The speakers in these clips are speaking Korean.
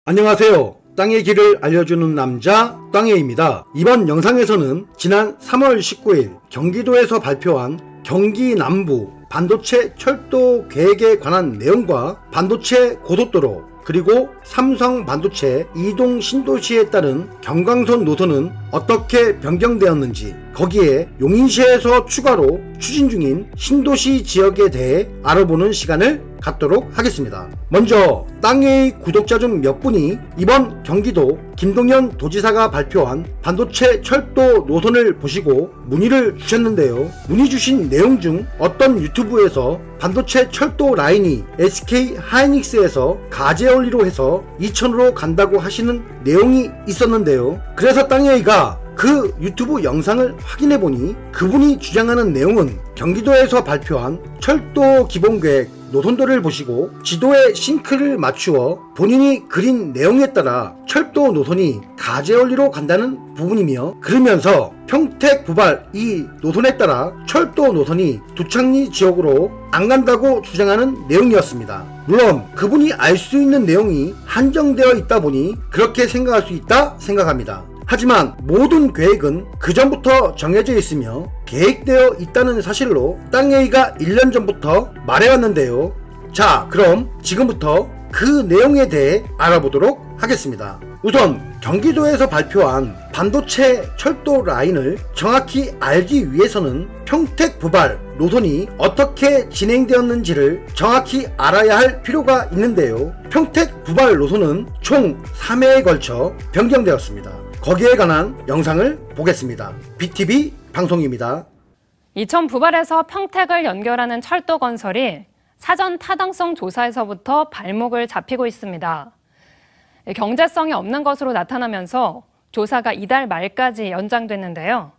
안녕하세요. 땅의 길을 알려주는 남자 땅해입니다. 이번 영상에서는 지난 3월 19일 경기도에서 발표한 경기 남부 반도체 철도 계획에 관한 내용과 반도체 고속도로 그리고 삼성 반도체 이동 신도시에 따른 경강선 노선은 어떻게 변경되었는지, 거기에 용인시에서 추가로 추진 중인 신도시 지역에 대해 알아보는 시간을 갖도록 하겠습니다. 먼저 땅의 구독자 중 몇 분이 이번 경기도 김동연 도지사가 발표한 반도체 철도 노선을 보시고 문의를 주셨는데요. 문의 주신 내용 중 어떤 유튜브에서 반도체 철도 라인이 SK 하이닉스에서 가제올리로 해서 이천으로 간다고 하시는 내용이 있었는데요. 그래서 땅에이가 그 유튜브 영상을 확인해보니 그분이 주장하는 내용은 경기도에서 발표한 철도 기본계획 노선도를 보시고 지도에 싱크를 맞추어 본인이 그린 내용에 따라 철도 노선이 가제올리로 간다는 부분이며, 그러면서 평택 부발 이 노선에 따라 철도 노선이 두창리 지역으로 안 간다고 주장하는 내용이었습니다. 물론 그분이 알 수 있는 내용이 한정되어 있다 보니 그렇게 생각할 수 있다 생각합니다. 하지만 모든 계획은 그 전부터 정해져 있으며 계획되어 있다는 사실로 땅에이가 1년 전부터 말해왔는데요. 자, 그럼 지금부터 그 내용에 대해 알아보도록 하겠습니다. 우선 경기도에서 발표한 반도체 철도 라인을 정확히 알기 위해서는 평택 부발 노선이 어떻게 진행되었는지를 정확히 알아야 할 필요가 있는데요. 평택 부발 노선은 총 3회에 걸쳐 변경되었습니다. 거기에 관한 영상을 보겠습니다. BTV 방송입니다. 이천 부발에서 평택을 연결하는 철도 건설이 사전 타당성 조사에서부터 발목을 잡히고 있습니다. 경제성이 없는 것으로 나타나면서 조사가 이달 말까지 연장됐는데요.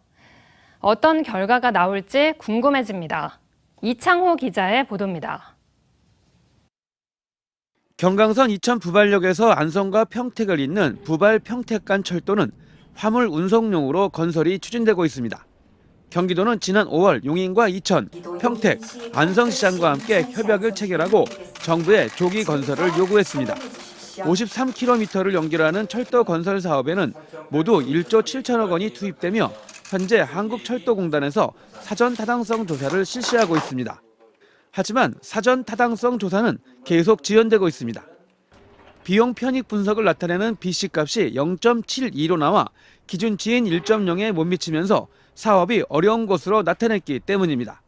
어떤 결과가 나올지 궁금해집니다. 이창호 기자의 보도입니다. 경강선 이천 부발역에서 안성과 평택을 잇는 부발 평택 간 철도는 화물 운송용으로 건설이 추진되고 있습니다. 경기도는 지난 5월 용인과 이천, 평택, 안성시장과 함께 협약을 체결하고 정부에 조기 건설을 요구했습니다. 53km를 연결하는 철도 건설 사업에는 모두 1조 7천억 원이 투입되며 현재 한국철도공단에서 사전 타당성 조사를 실시하고 있습니다. 하지만 사전 타당성 조사는 계속 지연되고 있습니다. 비용 편익 분석을 나타내는 BC값이 0.72로 나와 기준치인 1.0에 못 미치면서 사업이 어려운 것으로 나타냈기 때문입니다.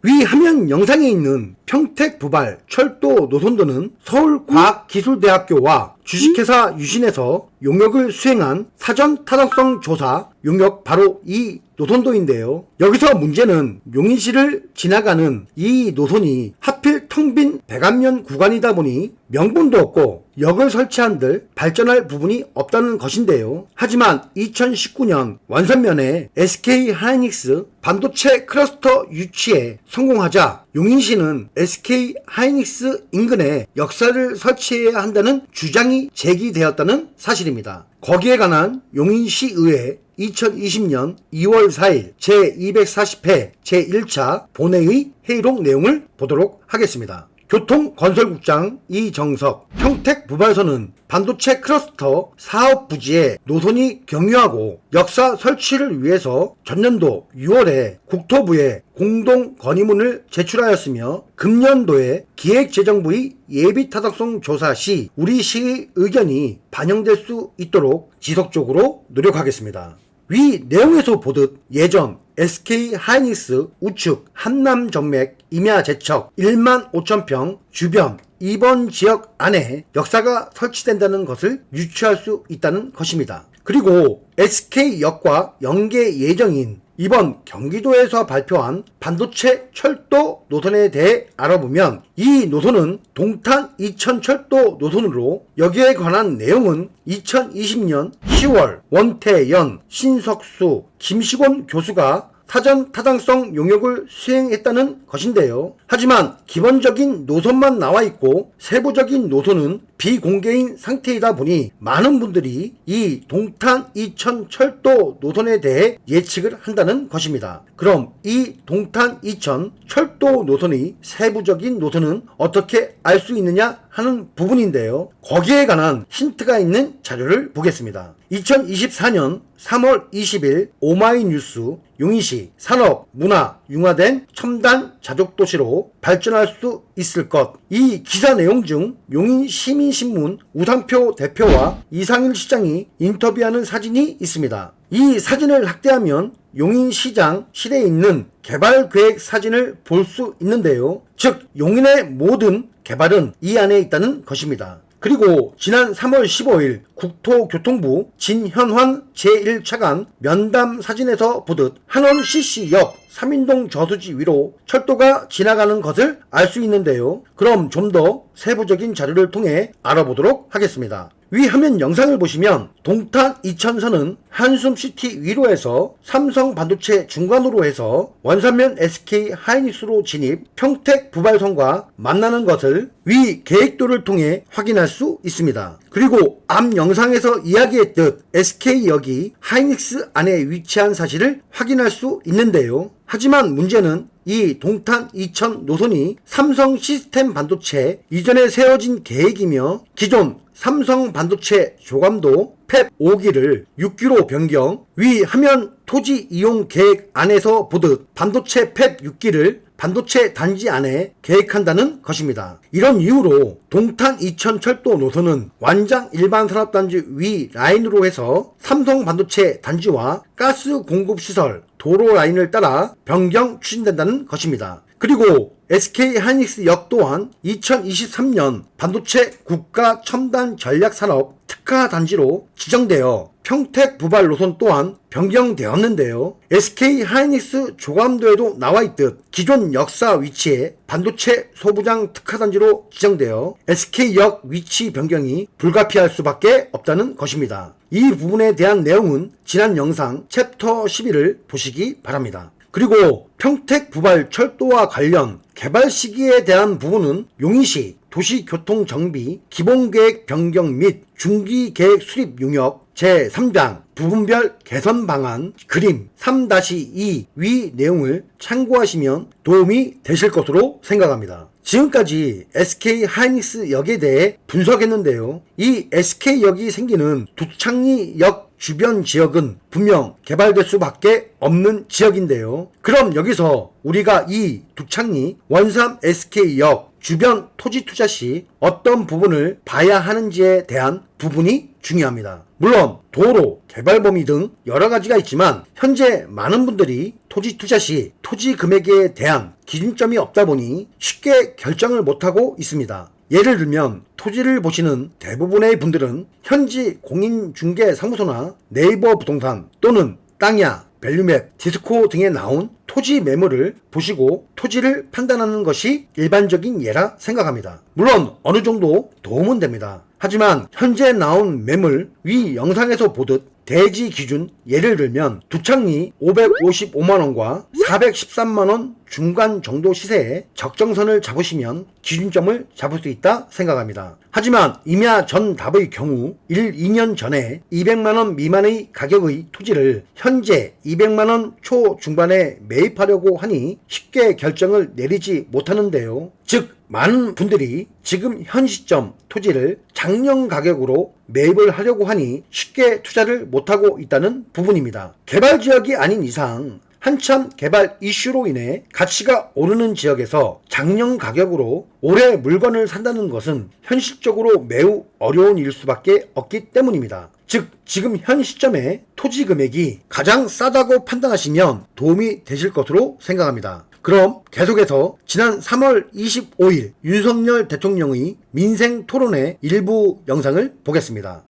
위 화면 영상에 있는 평택 부발 철도 노선도는 서울과학기술대학교와 주식회사 유신에서 용역을 수행한 사전 타당성 조사 용역 바로 이 노선도인데요. 여기서 문제는 용인시를 지나가는 이 노선이 하필 텅 빈 백안면 구간이다 보니 명분도 없고 역을 설치한들 발전할 부분이 없다는 것인데요. 하지만 2019년 완산면에 SK 하이닉스 반도체 클러스터 유치에 성공하자 용인시는 SK 하이닉스 인근에 역사를 설치해야 한다는 주장이 제기되었다는 사실입니다. 거기에 관한 용인시의회 2020년 2월 4일 제240회 제1차 본회의 회의록 내용을 보도록 하겠습니다. 교통건설국장 이정석, 평택 부발선은 반도체 클러스터 사업 부지에 노선이 경유하고 역사 설치를 위해서 전년도 6월에 국토부에 공동 건의문을 제출하였으며 금년도에 기획재정부의 예비타당성 조사 시 우리 시의 의견이 반영될 수 있도록 지속적으로 노력하겠습니다. 위 내용에서 보듯 예전 SK 하이닉스 우측 한남정맥 임야제척 1만 5천평 주변 2번 지역 안에 역사가 설치된다는 것을 유추할 수 있다는 것입니다. 그리고 SK역과 연계 예정인 이번 경기도에서 발표한 반도체 철도 노선에 대해 알아보면 이 노선은 동탄 이천 철도 노선으로 여기에 관한 내용은 2020년 10월 원태연, 신석수, 김시곤 교수가 사전 타당성 용역을 수행했다는 것인데요. 하지만 기본적인 노선만 나와 있고 세부적인 노선은 비공개인 상태이다 보니 많은 분들이 이 동탄 이천 철도 노선에 대해 예측을 한다는 것입니다. 그럼 이 동탄 이천 철도 노선의 세부적인 노선은 어떻게 알 수 있느냐 하는 부분인데요. 거기에 관한 힌트가 있는 자료를 보겠습니다. 2024년 3월 20일 오마이뉴스 용인시 산업, 문화, 융화된 첨단 자족도시로 발전할 수 있을 것. 이 기사 내용 중 용인시민신문 우상표 대표와 이상일 시장이 인터뷰하는 사진이 있습니다. 이 사진을 확대하면 용인시장 실에 있는 개발계획 사진을 볼 수 있는데요. 즉 용인의 모든 개발은 이 안에 있다는 것입니다. 그리고 지난 3월 15일 국토교통부 진현환 제1차관 면담 사진에서 보듯 한원 CC 옆 3인동 저수지 위로 철도가 지나가는 것을 알 수 있는데요. 그럼 좀 더 세부적인 자료를 통해 알아보도록 하겠습니다. 위 화면 영상을 보시면 동탄 이천선은 한숨시티 위로에서 삼성반도체 중간으로 해서 원산면 SK 하이닉스로 진입 평택 부발선과 만나는 것을 위 계획도를 통해 확인할 수 있습니다. 그리고 앞 영상에서 이야기했듯 SK역이 하이닉스 안에 위치한 사실을 확인할 수 있는데요. 하지만 문제는 이 동탄 이천 노선이 삼성 시스템 반도체 이전에 세워진 계획이며 기존 삼성 반도체 조감도 팹 5기를 6기로 변경, 위 화면 토지 이용 계획 안에서 보듯 반도체 팹 6기를 반도체 단지 안에 계획한다는 것입니다. 이런 이유로 동탄 이천 철도 노선은 완장 일반 산업단지 위 라인으로 해서 삼성 반도체 단지와 가스 공급 시설, 도로 라인을 따라 변경 추진된다는 것입니다. 그리고 SK 하이닉스 역 또한 2023년 반도체 국가 첨단 전략 산업 특화 단지로 지정되어 평택 부발 노선 또한 변경되었는데요. SK 하이닉스 조감도에도 나와 있듯 기존 역사 위치에 반도체 소부장 특화 단지로 지정되어 SK역 위치 변경이 불가피할 수밖에 없다는 것입니다. 이 부분에 대한 내용은 지난 영상 챕터 11을 보시기 바랍니다. 그리고 평택 부발 철도와 관련 개발 시기에 대한 부분은 용인시 도시교통정비 기본계획 변경 및 중기계획 수립 용역 제3장 부분별 개선 방안 그림 3-2 위 내용을 참고하시면 도움이 되실 것으로 생각합니다. 지금까지 SK 하이닉스 역에 대해 분석했는데요. 이 SK역이 생기는 두창리역 주변 지역은 분명 개발될 수밖에 없는 지역인데요. 그럼 여기서 우리가 이 두창리 원삼 SK역 주변 토지 투자 시 어떤 부분을 봐야 하는지에 대한 부분이 중요합니다. 물론 도로, 개발 범위 등 여러 가지가 있지만 현재 많은 분들이 토지 투자 시 토지 금액에 대한 기준점이 없다 보니 쉽게 결정을 못하고 있습니다. 예를 들면 토지를 보시는 대부분의 분들은 현지 공인중개사무소나 네이버 부동산 또는 땅야, 밸류맵, 디스코 등에 나온 토지 매물을 보시고 토지를 판단하는 것이 일반적인 예라 생각합니다. 물론 어느 정도 도움은 됩니다. 하지만 현재 나온 매물 위 영상에서 보듯 대지 기준 예를 들면 두창리 555만원과 413만원 중간 정도 시세에 적정선을 잡으시면 기준점을 잡을 수 있다 생각합니다. 하지만 임야 전 답의 경우 1, 2년 전에 200만원 미만의 가격의 토지를 현재 200만원 초중반에 매입하려고 하니 쉽게 결정을 내리지 못하는데요. 즉 많은 분들이 지금 현 시점 토지를 작년 가격으로 매입을 하려고 하니 쉽게 투자를 못하고 있다는 부분입니다. 개발 지역이 아닌 이상 한참 개발 이슈로 인해 가치가 오르는 지역에서 작년 가격으로 올해 물건을 산다는 것은 현실적으로 매우 어려운 일일 수밖에 없기 때문입니다. 즉 지금 현 시점에 토지 금액이 가장 싸다고 판단하시면 도움이 되실 것으로 생각합니다. 그럼 계속해서 지난 3월 25일 윤석열 대통령의 민생 토론회 일부 영상을 보겠습니다.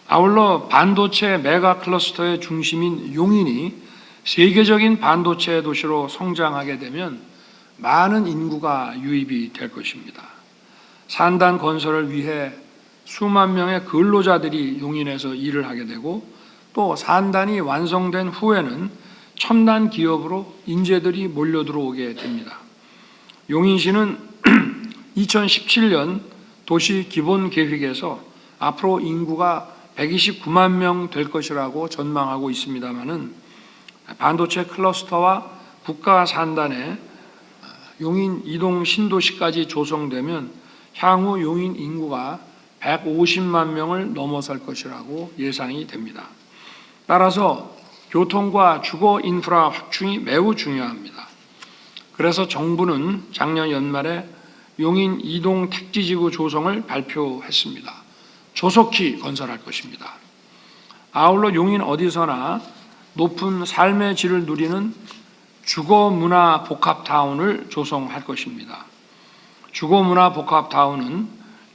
아울러 반도체 메가 클러스터의 중심인 용인이 세계적인 반도체 도시로 성장하게 되면 많은 인구가 유입이 될 것입니다. 산단 건설을 위해 수만 명의 근로자들이 용인에서 일을 하게 되고 또 산단이 완성된 후에는 첨단 기업으로 인재들이 몰려 들어오게 됩니다. 용인시는 2017년 도시 기본 계획에서 앞으로 인구가 129만 명 될 것이라고 전망하고 있습니다마는 반도체 클러스터와 국가 산단의 용인 이동 신도시까지 조성되면 향후 용인 인구가 150만 명을 넘어설 것이라고 예상이 됩니다. 따라서 교통과 주거 인프라 확충이 매우 중요합니다. 그래서 정부는 작년 연말에 용인 이동 택지지구 조성을 발표했습니다. 조속히 건설할 것입니다. 아울러 용인 어디서나 높은 삶의 질을 누리는 주거문화 복합타운을 조성할 것입니다. 주거문화 복합타운은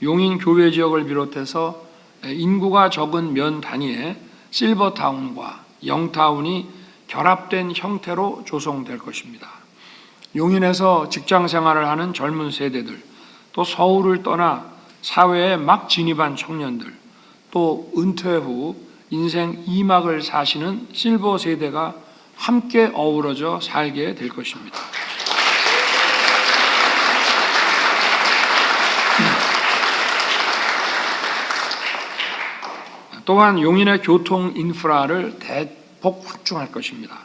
용인 교외 지역을 비롯해서 인구가 적은 면 단위의 실버타운과 영타운이 결합된 형태로 조성될 것입니다. 용인에서 직장 생활을 하는 젊은 세대들, 또 서울을 떠나 사회에 막 진입한 청년들, 또 은퇴 후 인생 2막을 사시는 실버 세대가 함께 어우러져 살게 될 것입니다. 또한 용인의 교통 인프라를 대폭 확충할 것입니다.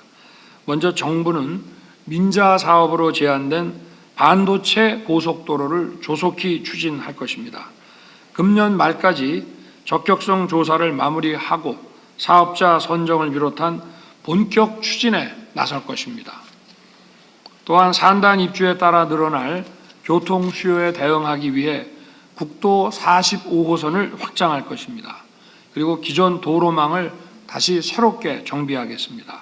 먼저 정부는 민자 사업으로 제안된 반도체 고속도로를 조속히 추진할 것입니다. 금년 말까지 적격성 조사를 마무리하고 사업자 선정을 비롯한 본격 추진에 나설 것입니다. 또한 산단 입주에 따라 늘어날 교통 수요에 대응하기 위해 국도 45호선을 확장할 것입니다. 그리고 기존 도로망을 다시 새롭게 정비하겠습니다.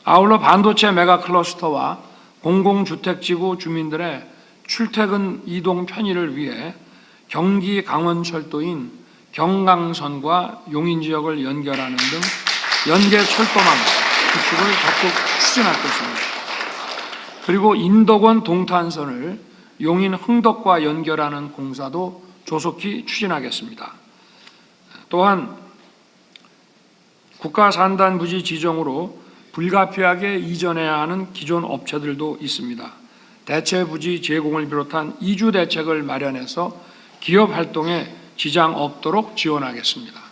아울러 반도체 메가 클러스터와 공공주택지구 주민들의 출퇴근 이동 편의를 위해 경기 강원철도인 경강선과 용인 지역을 연결하는 등 연계 철도망 구축을 적극 추진할 것입니다. 그리고 인덕원 동탄선을 용인 흥덕과 연결하는 공사도 조속히 추진하겠습니다. 또한 국가산단부지 지정으로 불가피하게 이전해야 하는 기존 업체들도 있습니다. 대체부지 제공을 비롯한 이주 대책을 마련해서 기업 활동에 지장 없도록 지원하겠습니다.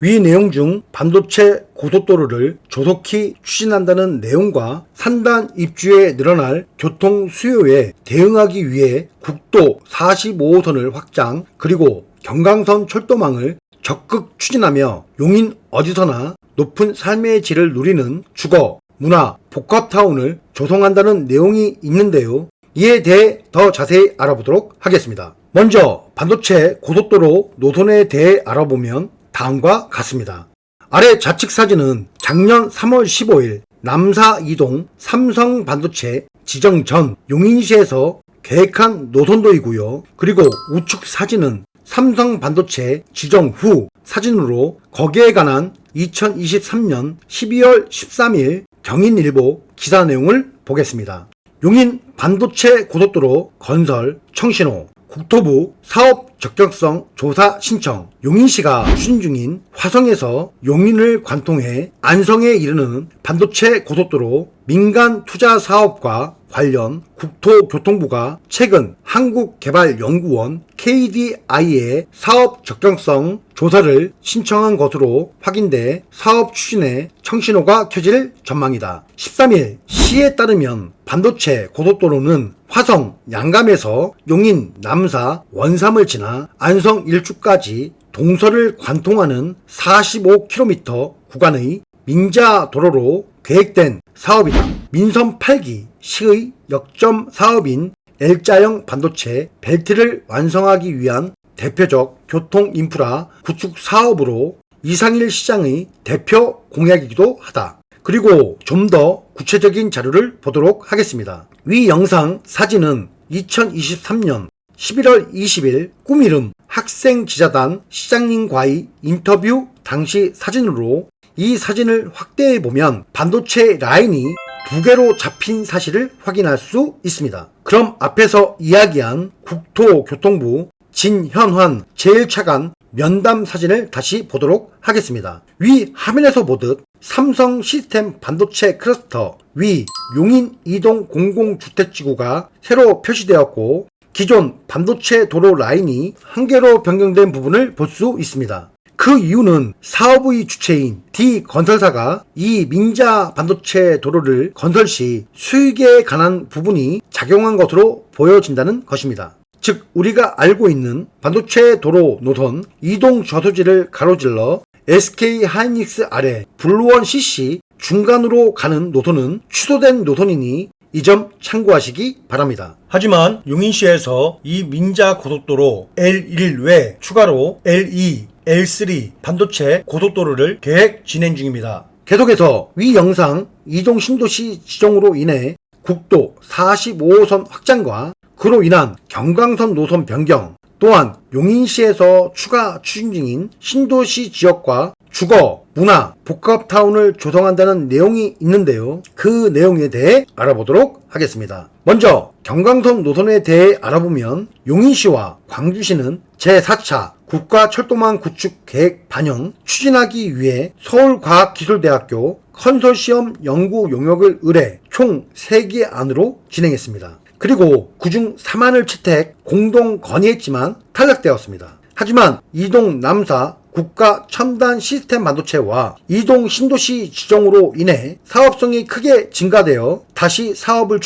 위 내용 중 반도체 고속도로를 조속히 추진한다는 내용과 산단 입주에 늘어날 교통 수요에 대응하기 위해 국도 45호선을 확장, 그리고 경강선 철도망을 적극 추진하며 용인 어디서나 높은 삶의 질을 누리는 주거, 문화, 복합타운을 조성한다는 내용이 있는데요. 이에 대해 더 자세히 알아보도록 하겠습니다. 먼저 반도체 고속도로 노선에 대해 알아보면 다음과 같습니다. 아래 좌측 사진은 작년 3월 15일 남사 이동 삼성 반도체 지정 전 용인시에서 계획한 노선도이고요. 그리고 우측 사진은 삼성 반도체 지정 후 사진으로 거기에 관한 2023년 12월 13일 경인일보 기사 내용을 보겠습니다. 용인 반도체 고속도로 건설 청신호 국토부 사업 적격성 조사 신청. 용인시가 추진 중인 화성에서 용인을 관통해 안성에 이르는 반도체 고속도로 민간 투자 사업과 관련 국토교통부가 최근 한국개발연구원 KDI에 사업 적격성 조사를 신청한 것으로 확인돼 사업 추진에 청신호가 켜질 전망이다. 13일 시에 따르면 반도체 고속도로는 화성 양감에서 용인 남사 원삼을 지나 안성 일주까지 동서를 관통하는 45km 구간의 민자 도로로 계획된 사업이다. 민선 8기 시의 역점 사업인 L자형 반도체 벨트를 완성하기 위한 대표적 교통 인프라 구축 사업으로 이상일 시장의 대표 공약이기도 하다. 그리고 좀 더 구체적인 자료를 보도록 하겠습니다. 위 영상 사진은 2023년 11월 20일 꿈이름 학생기자단 시장님과의 인터뷰 당시 사진으로, 이 사진을 확대해 보면 반도체 라인이 두 개로 잡힌 사실을 확인할 수 있습니다. 그럼 앞에서 이야기한 국토교통부 진현환 제1차관 면담 사진을 다시 보도록 하겠습니다. 위 화면에서 보듯 삼성 시스템 반도체 클러스터 위 용인 이동 공공주택지구가 새로 표시되었고, 기존 반도체 도로 라인이 한 개로 변경된 부분을 볼 수 있습니다. 그 이유는 사업의 주체인 D건설사가 이 민자 반도체 도로를 건설 시 수익에 관한 부분이 작용한 것으로 보여진다는 것입니다. 즉 우리가 알고 있는 반도체 도로 노선 이동 저수지를 가로질러 SK 하이닉스 아래 블루원 CC 중간으로 가는 노선은 취소된 노선이니 이 점 참고하시기 바랍니다. 하지만 용인시에서 이 민자 고속도로 L1 외 추가로 L2, L3 반도체 고속도로를 계획 진행 중입니다. 계속해서 위 영상 이동 신도시 지정으로 인해 국도 45호선 확장과 그로 인한 경강선 노선 변경, 또한 용인시에서 추가 추진 중인 신도시 지역과 주거, 문화, 복합타운을 조성한다는 내용이 있는데요. 그 내용에 대해 알아보도록 하겠습니다. 먼저 경강선 노선에 대해 알아보면 용인시와 광주시는 제4차 국가철도망 구축 계획 반영 추진하기 위해 서울과학기술대학교 컨소시엄 연구 용역을 의뢰 총 3개 안으로 진행했습니다. 그리고 그중 3안을 채택 공동 건의했지만 탈락되었습니다. 하지만 이동 남사 국가 첨단 시스템 반도체와 이동 신도시 지정으로 인해 사업성이 크게 증가되어 다시 사업을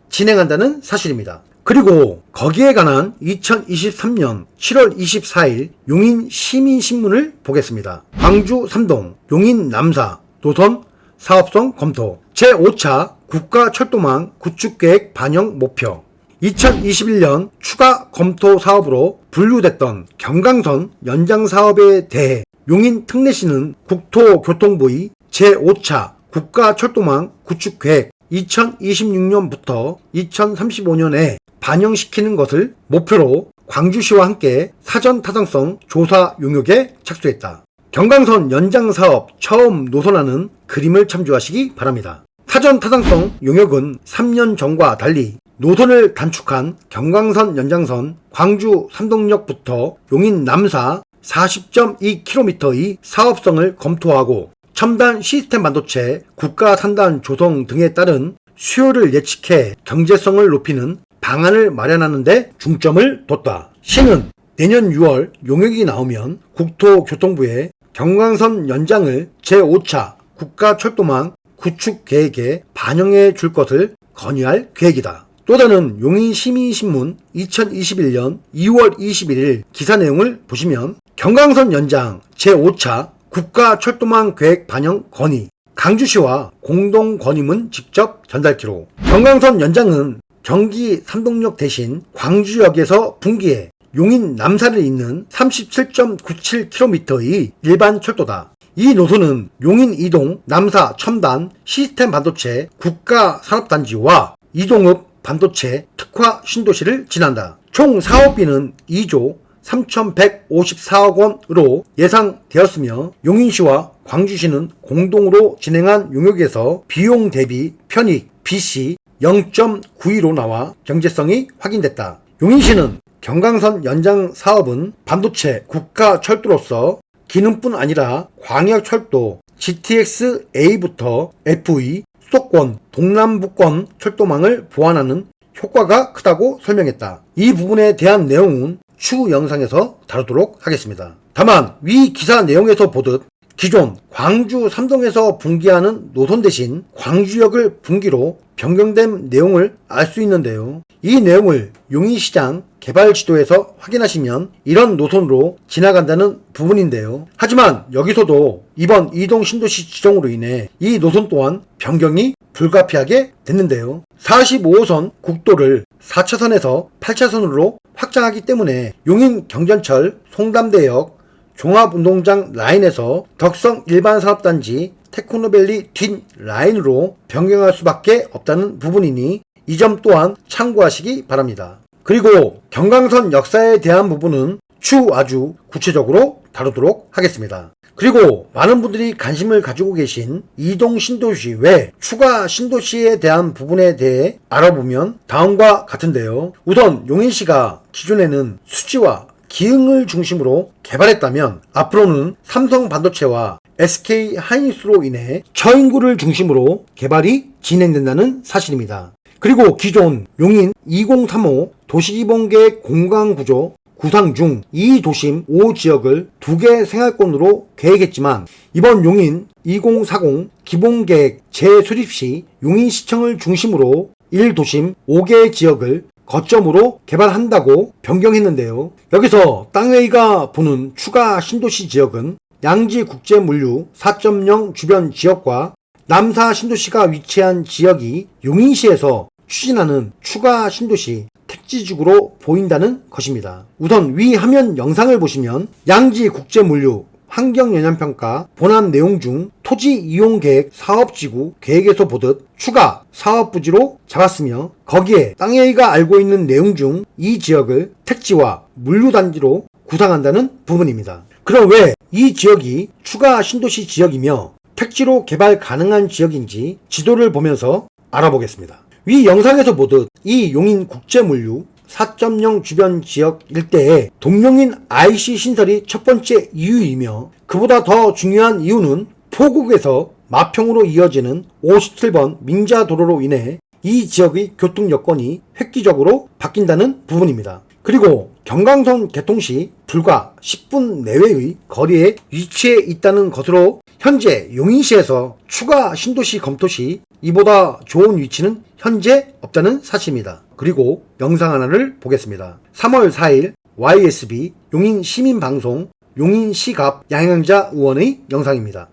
진행한다는 사실입니다. 그리고 거기에 관한 2023년 7월 24일 용인 시민신문을 보겠습니다. 광주 3동 용인 남사 노선 사업성 검토 제5차 국가철도망 구축계획 반영 목표 2021년 추가 검토 사업으로 분류됐던 경강선 연장 사업에 대해 용인 특례시는 국토교통부의 제5차 국가철도망 구축계획 2026년부터 2035년에 반영시키는 것을 목표로 광주시와 함께 사전 타당성 조사 용역에 착수했다. 경강선 연장 사업 처음 노선안은 그림을 참조하시기 바랍니다. 사전 타당성 용역은 3년 전과 달리 노선을 단축한 경강선 연장선 광주 삼동역부터 용인 남사 40.2km의 사업성을 검토하고 첨단 시스템 반도체 국가 산단 조성 등에 따른 수요를 예측해 경제성을 높이는 방안을 마련하는 데 중점을 뒀다. 시는 내년 6월 용역이 나오면 국토교통부에 경강선 연장을 제5차 국가철도망 구축 계획에 반영해 줄 것을 건의할 계획이다. 또 다른 용인시민신문 2021년 2월 21일 기사 내용을 보시면 경강선 연장 제5차 국가철도망 계획 반영 건의 강주시와 공동 건의문 직접 전달키로 경강선 연장은 경기 삼동역 대신 광주역에서 분기해 용인 남사를 잇는 37.97km의 일반 철도다. 이 노선은 용인 이동 남사 첨단 시스템 반도체 국가 산업단지와 이동읍 반도체 특화 신도시를 지난다. 총 사업비는 2조 3,154억 원으로 예상되었으며 용인시와 광주시는 공동으로 진행한 용역에서 비용 대비 편익 BC 0.92로 나와 경제성이 확인됐다. 용인시는 경강선 연장 사업은 반도체 국가 철도로서 기능뿐 아니라 광역철도 GTX-A부터 FE 수도권 동남부권 철도망을 보완하는 효과가 크다고 설명했다. 이 부분에 대한 내용은 추후 영상에서 다루도록 하겠습니다. 다만 위 기사 내용에서 보듯 기존 광주 삼동에서 분기하는 노선 대신 광주역을 분기로 변경된 내용을 알 수 있는데요. 이 내용을 용인시장 개발지도에서 확인하시면 이런 노선으로 지나간다는 부분인데요. 하지만 여기서도 이번 이동 신도시 지정으로 인해 이 노선 또한 변경이 불가피하게 됐는데요. 45호선 국도를 4차선에서 8차선으로 확장하기 때문에 용인 경전철 송담대역 종합운동장 라인에서 덕성 일반산업단지 테크노밸리 뒷 라인으로 변경할 수밖에 없다는 부분이니 이 점 또한 참고하시기 바랍니다. 그리고 경강선 역사에 대한 부분은 추후 아주 구체적으로 다루도록 하겠습니다. 그리고 많은 분들이 관심을 가지고 계신 이동 신도시 외 추가 신도시에 대한 부분에 대해 알아보면 다음과 같은데요. 우선 용인시가 기존에는 수지와 기흥을 중심으로 개발했다면 앞으로는 삼성 반도체와 SK 하이닉스로 인해 저인구를 중심으로 개발이 진행된다는 사실입니다. 그리고 기존 용인 2035 도시기본계획 공간구조 구상 중 이 도심 5지역을 2개 생활권으로 계획했지만 이번 용인 2040 기본계획 재수립 시 용인시청을 중심으로 1도심 5개 지역을 거점으로 개발한다고 변경했는데요. 여기서 땅회의가 보는 추가 신도시 지역은 양지국제물류 4.0 주변 지역과 남사 신도시가 위치한 지역이 용인시에서 추진하는 추가 신도시 택지지구로 보인다는 것입니다. 우선 위 화면 영상을 보시면 양지국제물류 환경영향평가 본안 내용 중 토지 이용계획 사업지구 계획에서 보듯 추가 사업부지로 잡았으며 거기에 땅회의가 알고 있는 내용 중 이 지역을 택지와 물류단지로 구상한다는 부분입니다. 그럼 왜 이 지역이 추가 신도시 지역이며 택지로 개발 가능한 지역인지 지도를 보면서 알아보겠습니다. 위 영상에서 보듯 이 용인 국제물류 4.0 주변 지역 일대에 동용인 IC 신설이 첫 번째 이유이며 그보다 더 중요한 이유는 포국에서 마평으로 이어지는 57번 민자도로로 인해 이 지역의 교통 여건이 획기적으로 바뀐다는 부분입니다. 그리고 경강선 개통 시 불과 10분 내외의 거리에 위치해 있다는 것으로 현재 용인시에서 추가 신도시 검토 시 이보다 좋은 위치는 현재 없다는 사실입니다. 그리고 영상 하나를 보겠습니다. 3월 4일 YSB 용인시민방송 용인시갑 양양자 의원의 영상입니다.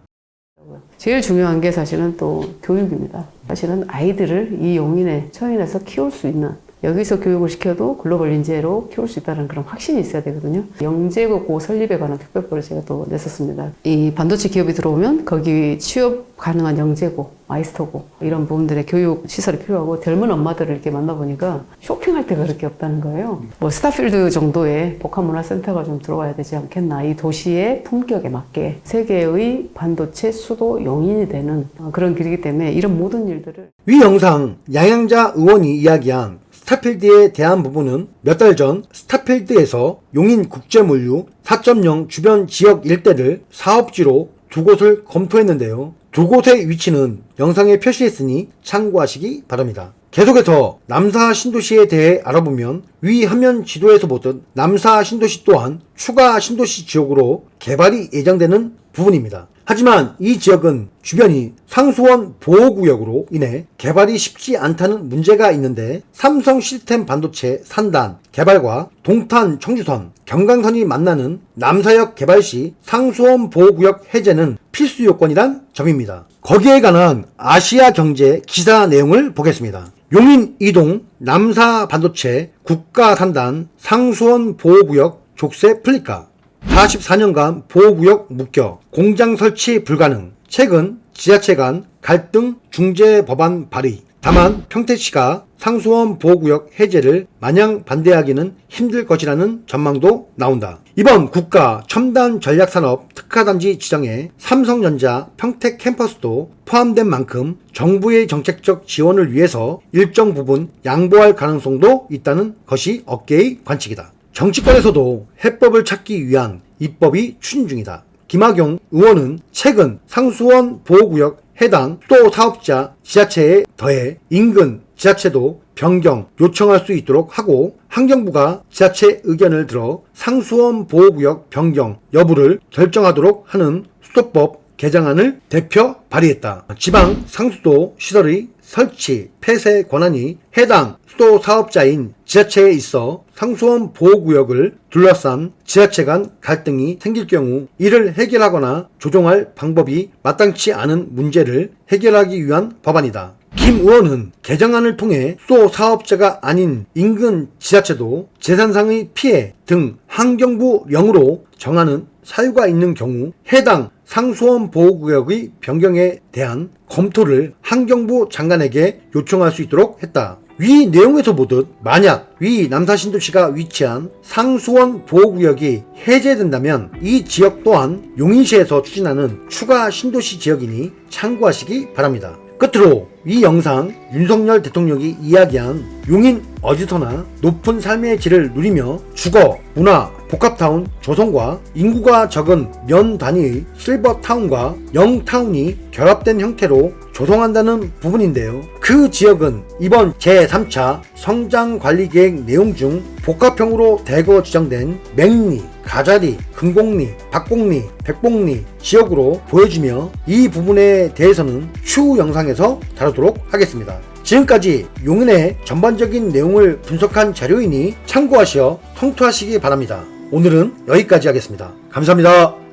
제일 중요한 게 사실은 또 교육입니다. 사실은 아이들을 이 용인에 처인해서 키울 수 있는, 여기서 교육을 시켜도 글로벌 인재로 키울 수 있다는 그런 확신이 있어야 되거든요. 영재고 설립에 관한 특별법을 제가 또 냈었습니다. 이 반도체 기업이 들어오면 거기 취업 가능한 영재고, 마이스터고 이런 부분들의 교육 시설이 필요하고 젊은 엄마들을 이렇게 만나보니까 쇼핑할 데가 그렇게 없다는 거예요. 뭐 스타필드 정도의 복합문화센터가 좀 들어와야 되지 않겠나. 이 도시의 품격에 맞게 세계의 반도체 수도 용인이 되는 그런 길이기 때문에 이런 모든 일들을 위 영상 양양자 의원이 이야기한 스타필드에 대한 부분은 몇 달 전 스타필드에서 용인 국제물류 4.0 주변 지역 일대를 사업지로 두 곳을 검토했는데요. 두 곳의 위치는 영상에 표시했으니 참고하시기 바랍니다. 계속해서 남사 신도시에 대해 알아보면 위 화면 지도에서 보듯 남사 신도시 또한 추가 신도시 지역으로 개발이 예정되는 부분입니다. 하지만 이 지역은 주변이 상수원 보호구역으로 인해 개발이 쉽지 않다는 문제가 있는데 삼성 시스템 반도체 산단 개발과 동탄 청주선 경강선이 만나는 남사역 개발 시 상수원 보호구역 해제는 필수 요건이란 점입니다. 거기에 관한 아시아 경제 기사 내용을 보겠습니다. 용인 이동 남사 반도체 국가산단 상수원 보호구역 족쇄 풀릴까? 44년간 보호구역 묶여 공장 설치 불가능. 최근 지자체 간 갈등 중재 법안 발의. 다만 평택시가 상수원 보호구역 해제를 마냥 반대하기는 힘들 것이라는 전망도 나온다. 이번 국가 첨단 전략산업 특화단지 지정에 삼성전자 평택 캠퍼스도 포함된 만큼 정부의 정책적 지원을 위해서 일정 부분 양보할 가능성도 있다는 것이 업계의 관측이다. 정치권에서도 해법을 찾기 위한 입법이 추진 중이다. 김학용 의원은 최근 상수원 보호구역 해당 수도 사업자 지자체에 더해 인근 지자체도 변경 요청할 수 있도록 하고 환경부가 지자체 의견을 들어 상수원 보호구역 변경 여부를 결정하도록 하는 수도법 개정안을 대표 발의했다. 지방 상수도 시설의 설치, 폐쇄 권한이 해당 수도 사업자인 지자체에 있어 상수원 보호구역을 둘러싼 지자체 간 갈등이 생길 경우 이를 해결하거나 조정할 방법이 마땅치 않은 문제를 해결하기 위한 법안이다. 김 의원은 개정안을 통해 수도 사업자가 아닌 인근 지자체도 재산상의 피해 등 환경부령으로 정하는 사유가 있는 경우 해당 상수원 보호구역의 변경에 대한 검토를 환경부 장관에게 요청할 수 있도록 했다. 위 내용에서 보듯 만약 위 남사신도시가 위치한 상수원 보호구역이 해제된다면 이 지역 또한 용인시에서 추진하는 추가 신도시 지역이니 참고하시기 바랍니다. 끝으로 이 영상 윤석열 대통령이 이야기한 용인 어디서나 높은 삶의 질을 누리며 주거, 문화, 복합타운 조성과 인구가 적은 면 단위의 실버타운과 영타운이 결합된 형태로 조성한다는 부분인데요. 그 지역은 이번 제3차 성장관리계획 내용 중 복합형으로 대거 지정된 맹리, 가자리, 금곡리, 박곡리, 백곡리 지역으로 보여지며 이 부분에 대해서는 추후 영상에서 다루도록 하겠습니다. 지금까지 용인의 전반적인 내용을 분석한 자료이니 참고하시어 성투하시기 바랍니다. 오늘은 여기까지 하겠습니다. 감사합니다.